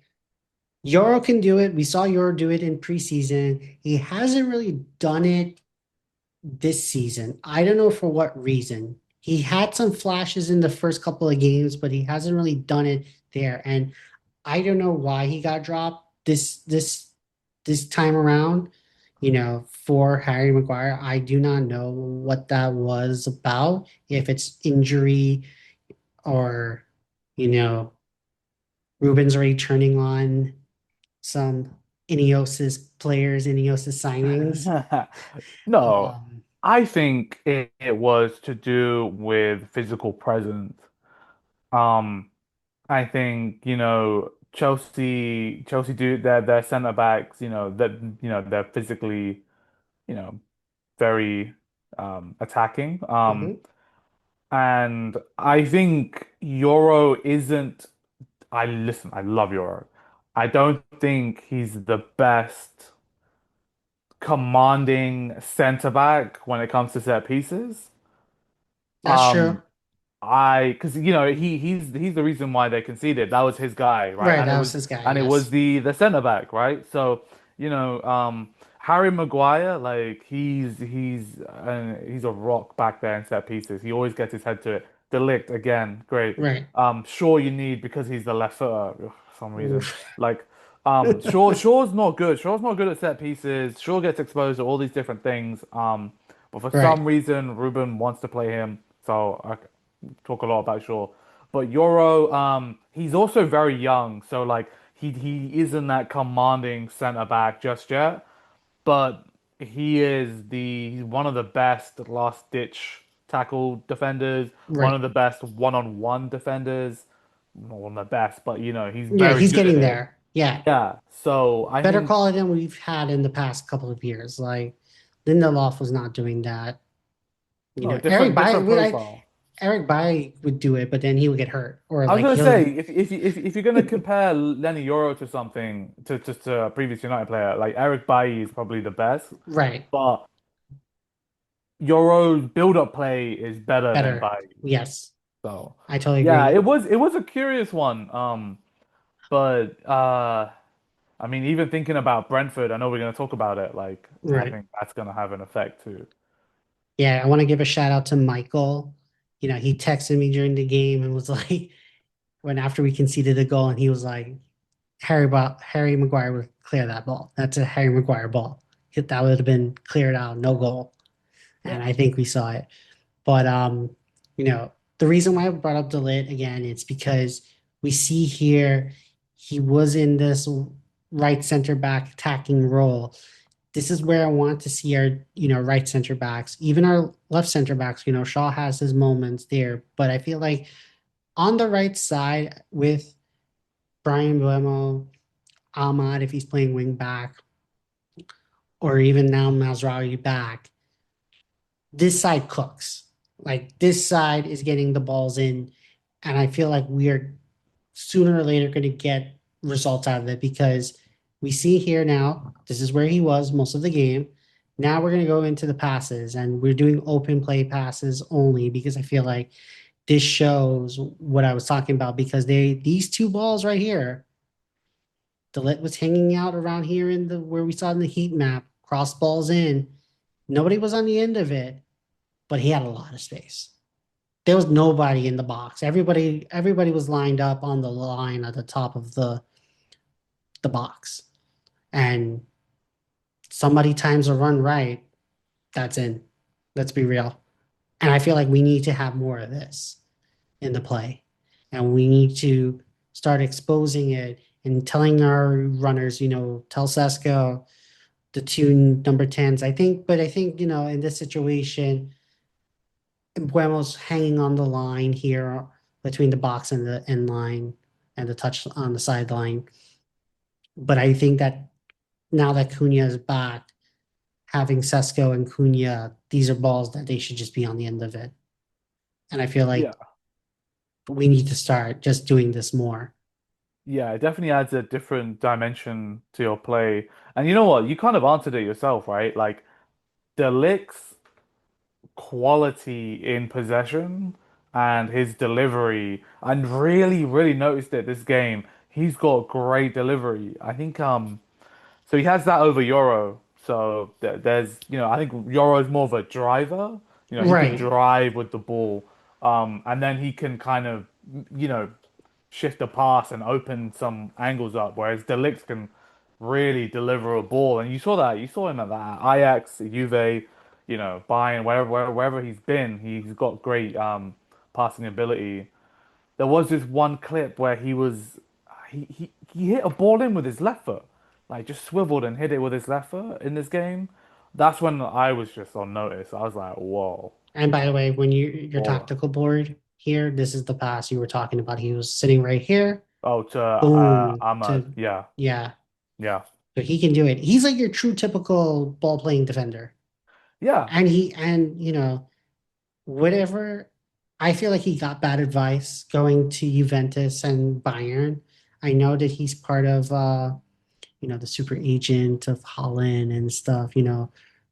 Euro can do it. We saw Euro do it in preseason. He hasn't really done it this season. I don't know for what reason. He had some flashes in the first couple of games, but he hasn't really done it there. And I don't know why he got dropped this time around, for Harry Maguire. I do not know what that was about, if it's injury or, you know, Ruben's already turning on some Ineos signings. No, Um, I think it was to do with physical presence. Um, I think, Chelsea do their centre backs, that they're physically, you know, very attacking. mhm. And I think Euro isn't I love Euro. I don't think he's the best commanding centre back when it comes to set pieces. That's true. Um, because he's the reason why they conceded. That was his guy, right? Right, that was his guy, And it was yes. the centre back, right? So Harry Maguire, like he's a rock back there in set pieces. He always gets his head to it. Delict again, great. Right. Sure you need because he's the left footer for some reason. Oof. Like Shaw's not good. Shaw's not good at set pieces. Shaw gets exposed to all these different things. But for Right, some reason, Ruben wants to play him. So I talk a lot about Shaw. But Euro, he's also very young, so like he isn't that commanding centre back just yet. But he's one of the best last ditch tackle defenders, one right. of the best one-on-one defenders. Not one of the best, but he's Yeah, very he's good at getting it. there. Yeah. Yeah. So I Better think quality than we've had in the past couple of years. Like Lindelof was not doing that. no, different profile. Eric Bay would do it, but then he would get hurt. Or I was like gonna he'll say if you're gonna compare Lenny Yoro to something to just a previous United player, like Eric Bailly is probably the best, right. but Yoro's build-up play is better than Better. Bailly. Yes. So I totally yeah, agree. it was a curious one. But I mean, even thinking about Brentford, I know we're gonna talk about it. Like, I Right. think that's gonna have an effect too. Yeah, I want to give a shout out to Michael. He texted me during the game and was like, when after we conceded the goal, and he was like, Harry Maguire would clear that ball. That's a Harry Maguire ball. That would have been cleared out, no goal. Yeah. And I think we saw it. But you know, the reason why I brought up Delit again, it's because we see here he was in this right center back attacking role. This is where I want to see our, right center backs, even our left center backs. Shaw has his moments there, but I feel like on the right side with Brian Buemo, Ahmad, if he's playing wing back, or even now Mazraoui back, this side cooks. Like this side is getting the balls in, and I feel like we are sooner or later going to get results out of it because we see here now, this is where he was most of the game. Now we're going to go into the passes and we're doing open play passes only because I feel like this shows what I was talking about because these two balls right here, Delit was hanging out around here in the where we saw in the heat map, cross balls in. Nobody was on the end of it, but he had a lot of space. There was nobody in the box. Everybody was lined up on the line at the top of the box. And somebody times a run right, that's in. Let's be real. And I feel like we need to have more of this in the play. And we need to start exposing it and telling our runners, tell Sesko, the two number 10s. I think, in this situation, Buemo's hanging on the line here between the box and the end line and the touch on the sideline. But I think that now that Cunha is back, having Sesko and Cunha, these are balls that they should just be on the end of it. And I feel Yeah. like we need to start just doing this more. Yeah, it definitely adds a different dimension to your play. And you know what? You kind of answered it yourself, right? Like Delict's quality in possession and his delivery, and really, really noticed it this game. He's got great delivery. I think so he has that over Euro. So there's, I think Euro is more of a driver. He can Right. drive with the ball. And then he can kind of, you know, shift a pass and open some angles up, whereas Delix can really deliver a ball. And you saw that. You saw him at that Ajax, Juve, Bayern, wherever he's been, he's got great passing ability. There was this one clip where he hit a ball in with his left foot, like just swiveled and hit it with his left foot in this game. That's when I was just on notice. I was like, whoa, And by the way, when your baller. tactical board here, this is the pass you were talking about. He was sitting right here. Oh, to Boom. Ahmad. To Yeah, yeah. yeah, So he can do it. He's like your true typical ball playing defender. yeah. And whatever, I feel like he got bad advice going to Juventus and Bayern. I know that he's part of the super agent of Holland and stuff,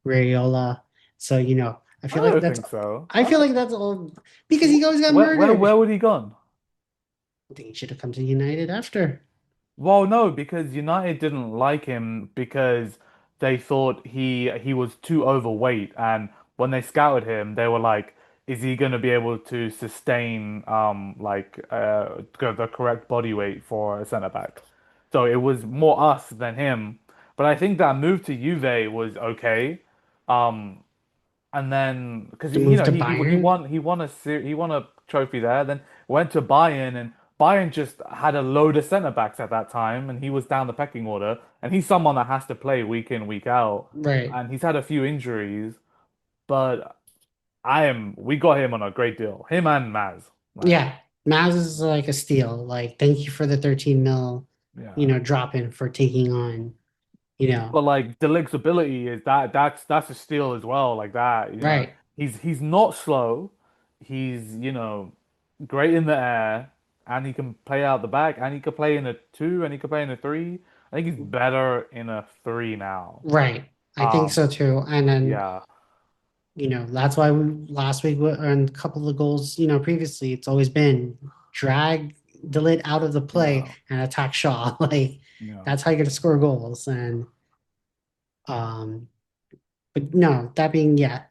Rayola. So, I feel I like don't that's think so. I feel like that's all because he always got Where murdered. would he gone? I think he should have come to United after. Well, no, because United didn't like him because they thought he was too overweight, and when they scouted him, they were like, "Is he going to be able to sustain the correct body weight for a centre back?" So it was more us than him. But I think that move to Juve was okay. Um, and then because To you move know to he Bayern. he won a trophy there, then went to Bayern, and Bayern just had a load of centre backs at that time, and he was down the pecking order, and he's someone that has to play week in week out, Right. and he's had a few injuries, but we got him on a great deal, him and Maz, like Yeah. Maz is like a steal. Like, thank you for the 13 mil, yeah. drop in for taking on, you know. But like Delig's ability is that's a steal as well. Like that, Right. he's not slow. He's, great in the air, and he can play out the back, and he could play in a two, and he could play in a three. I think he's better in a three now. Right. I think Um, so too. And then, yeah, that's why last week and a couple of goals, previously, it's always been drag the lid out of the play yeah, and attack Shaw. Like, yeah, that's how you're going to score goals. And, um, but no, that being, yeah,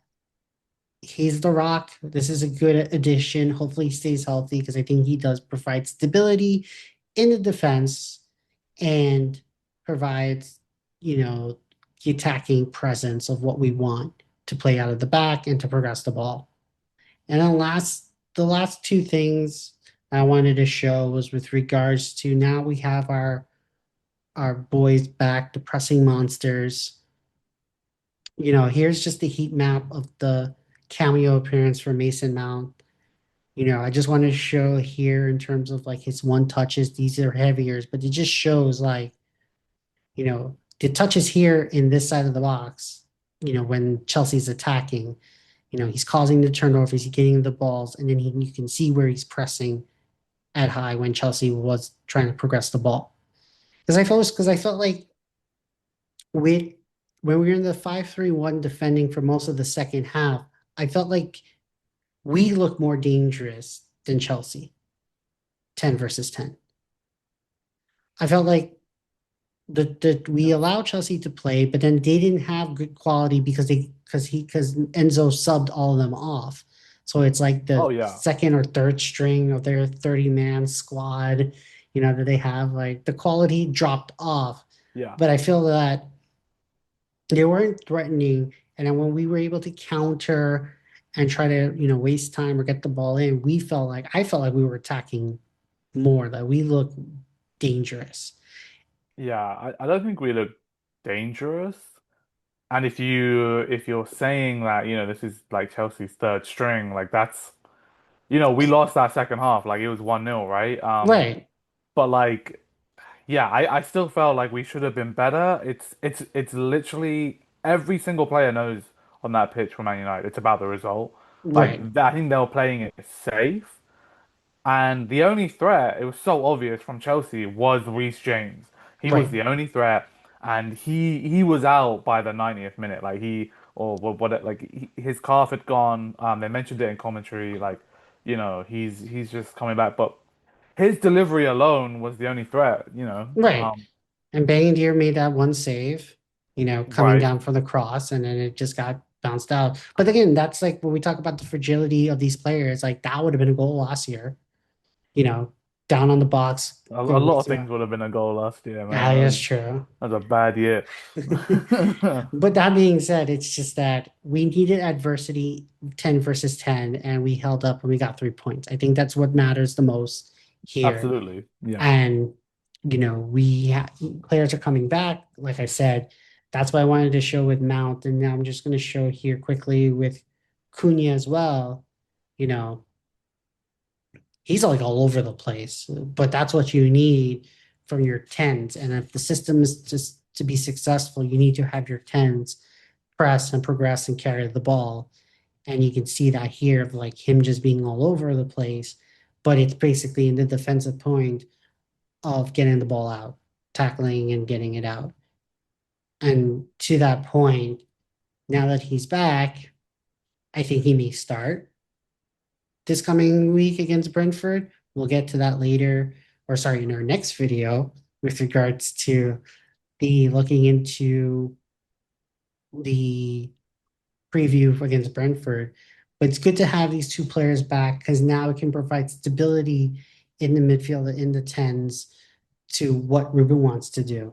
he's the rock. This is a good addition. Hopefully, he stays healthy because I think he does provide stability in the defense and provides, you know, the attacking presence of what we want to play out of the back and to progress the ball. And then the last two things I wanted to show was with regards to now we have our boys back, the pressing monsters. Here's just the heat map of the cameo appearance for Mason Mount. I just wanted to show here in terms of like his one touches, these are heavier, but it just shows like, the touches here in this side of the box, when Chelsea's attacking, he's causing the turnovers, he's getting the balls, and then you can see where he's pressing at high when Chelsea was trying to progress the ball. Because I felt like with when we were in the 5-3-1 defending for most of the second half, I felt like we looked more dangerous than Chelsea, 10 versus 10. I felt like that we yeah. allowed Chelsea to play, but then they didn't have good quality because Enzo subbed all of them off. So it's like Oh the yeah, second or third string of their 30-man squad, that they have, like the quality dropped off. yeah, But I feel that they weren't threatening. And then when we were able to counter and try to, waste time or get the ball in, I felt like we were attacking more, that we looked dangerous. yeah. I don't think we look dangerous. And if you're saying that, this is like Chelsea's third string, like that's, we lost that second half, like it was 1-0, right? Right. But like, yeah, I still felt like we should have been better. It's literally every single player knows on that pitch for Man United. It's about the result. Right, I think they were playing it safe. And the only threat, it was so obvious from Chelsea, was Reece James. He was right, the only threat, and he was out by the 90th minute. Like he or what like his calf had gone. They mentioned it in commentary. Like, he's just coming back. But his delivery alone was the only threat. right. And Bandier made that one save, coming Right. down for the cross, and then it just got bounced out. But again, that's like when we talk about the fragility of these players, like that would have been a goal last year, you know, down on the box, A going lot with of things would have been a goal last year, man. ah, that's true. That was a bad year. But that being said, it's just that we needed adversity 10 versus 10, and we held up and we got 3 points. I think that's what matters the most here. Absolutely. Yeah. And, players are coming back. Like I said, that's why I wanted to show with Mount. And now I'm just going to show here quickly with Cunha as well. You know, he's like all over the place, but that's what you need from your tens. And if the system is just to be successful, you need to have your tens press and progress and carry the ball. And you can see that here of like him just being all over the place, but it's basically in the defensive point of getting the ball out, tackling and getting it out. And to that point, now that he's back, I think he may start this coming week against Brentford. We'll get to that later, or sorry, in our next video with regards to the looking into the preview against Brentford. But it's good to have these two players back because now it can provide stability in the midfield, in the tens, to what Ruben wants to do.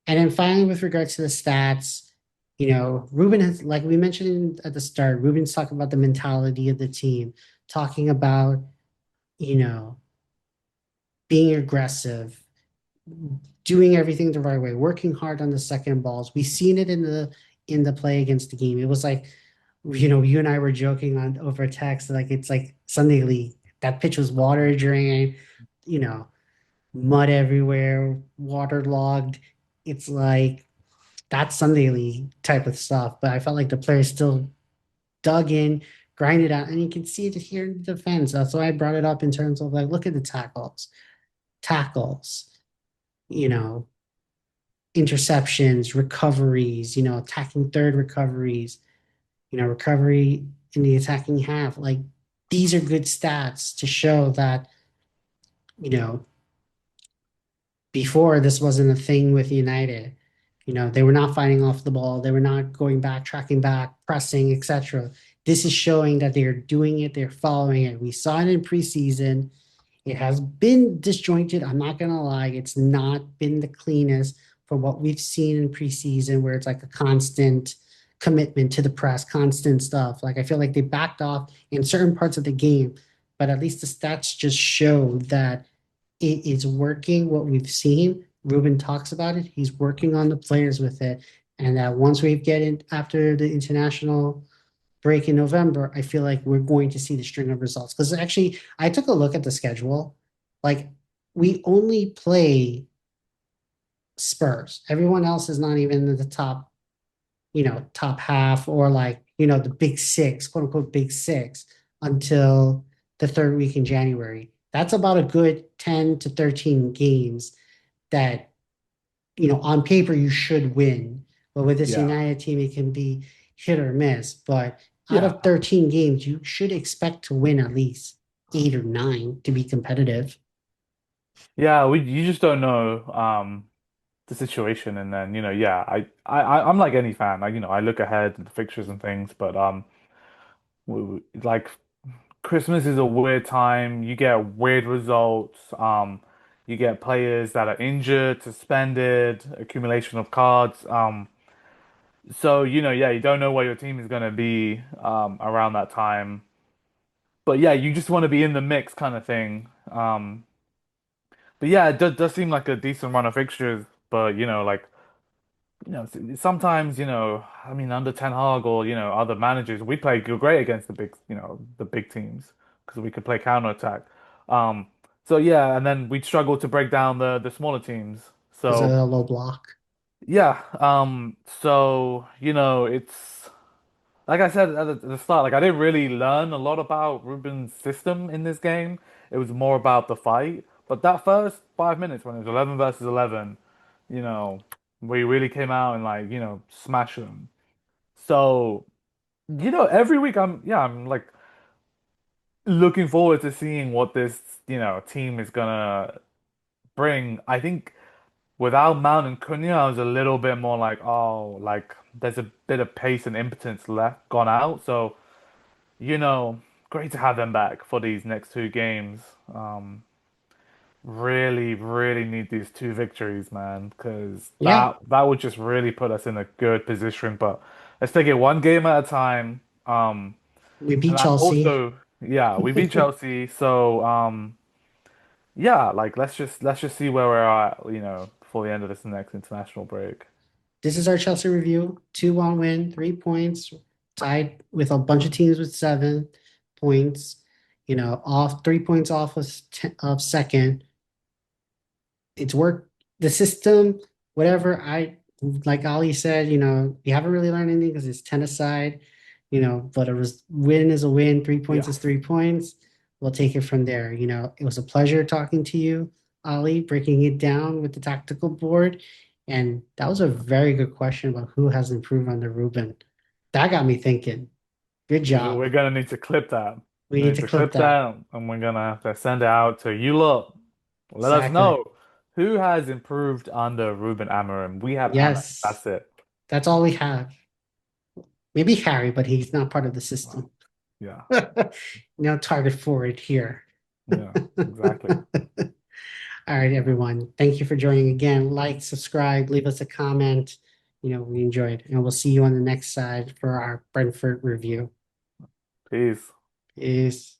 And then finally, with regards to the stats, Ruben has, like we mentioned at the start, Ruben's talking about the mentality of the team, talking about, you know, being aggressive, doing everything the right way, working hard on the second balls. We've seen it in the play against the game. It was like, you and I were joking on over text, like it's like Sunday League. That pitch was water drained, you know, mud everywhere, waterlogged. It's like that's Sunday League type of stuff. But I felt like the players still dug in, grinded out, and you can see it here in the defense. That's why I brought it up in terms of like, look at the tackles, you know, interceptions, recoveries, attacking third recoveries, recovery in the attacking half. Like these are good stats to show that, you know, before this wasn't a thing with United. They were not fighting off the ball, they were not going back, tracking back, pressing, etc. This is showing that they're doing it, they're following it. We saw it in preseason. It has been disjointed. I'm not gonna lie, it's not been the cleanest for what we've seen in preseason, where it's like a constant commitment to the press, constant stuff. Like I feel like they backed off in certain parts of the game, but at least the stats just show that it is working what we've seen. Ruben talks about it. He's working on the players with it. And that once we get in after the international break in November, I feel like we're going to see the string of results. Because actually, I took a look at the schedule. Like, we only play Spurs. Everyone else is not even in the top, top half or like, the big six, quote unquote, big six until the third week in January. That's about a good 10 to 13 games that, on paper you should win. But with this Yeah. United team, it can be hit or miss. But out Yeah. of 13 games, you should expect to win at least 8 or 9 to be competitive. Yeah, you just don't know the situation, and then yeah, I'm like any fan. I look ahead at the fixtures and things, but like Christmas is a weird time. You get weird results. You get players that are injured, suspended, accumulation of cards. So yeah, you don't know where your team is gonna be around that time. But yeah, you just want to be in the mix kind of thing. But yeah, it does seem like a decent run of fixtures. But like sometimes I mean, under Ten Hag or other managers, we play great against the big teams because we could play counter attack. Um, so yeah, and then we struggle to break down the smaller teams. Is So a low block. yeah, so it's. like I said at the start, like I didn't really learn a lot about Ruben's system in this game. It was more about the fight. But that first 5 minutes when it was 11 versus 11, you know, we really came out and like, smashed them. So, every week I'm like looking forward to seeing what this, team is gonna bring. I think without Mount and Cunha, I was a little bit more like, oh, like there's a bit of pace and impotence left gone out. So, you know, great to have them back for these next two games. Really, really need these two victories, man, because Yeah, that would just really put us in a good position. But let's take it one game at a time. we And beat I Chelsea. also, yeah, we beat Chelsea, so yeah, like let's just see where we're at, before the end of this next international break. This is our Chelsea review. 2-1 win, 3 points, tied with a bunch of teams with 7 points. Off 3 points off of second. It's worked. The system, whatever. I like Ali said. You haven't really learned anything because it's 10 aside. But win is a win. 3 points Yeah, is 3 points. We'll take it from there. It was a pleasure talking to you, Ali, breaking it down with the tactical board. And that was a very good question about who has improved under Ruben. That got me thinking. Good job. we're gonna need to clip that. We We need need to to clip clip that. that, and we're gonna have to send it out to you lot. Let us Exactly. know who has improved under Ruben Amorim. We have Amorim. Yes. That's it. That's all we have. Maybe Harry, but he's not part of the Wow. system. Yeah, No target forward here. yeah, exactly. All right, everyone. Thank you for joining again. Like, subscribe, leave us a comment. We enjoyed, and we'll see you on the next side for our Brentford review. Peace. Peace.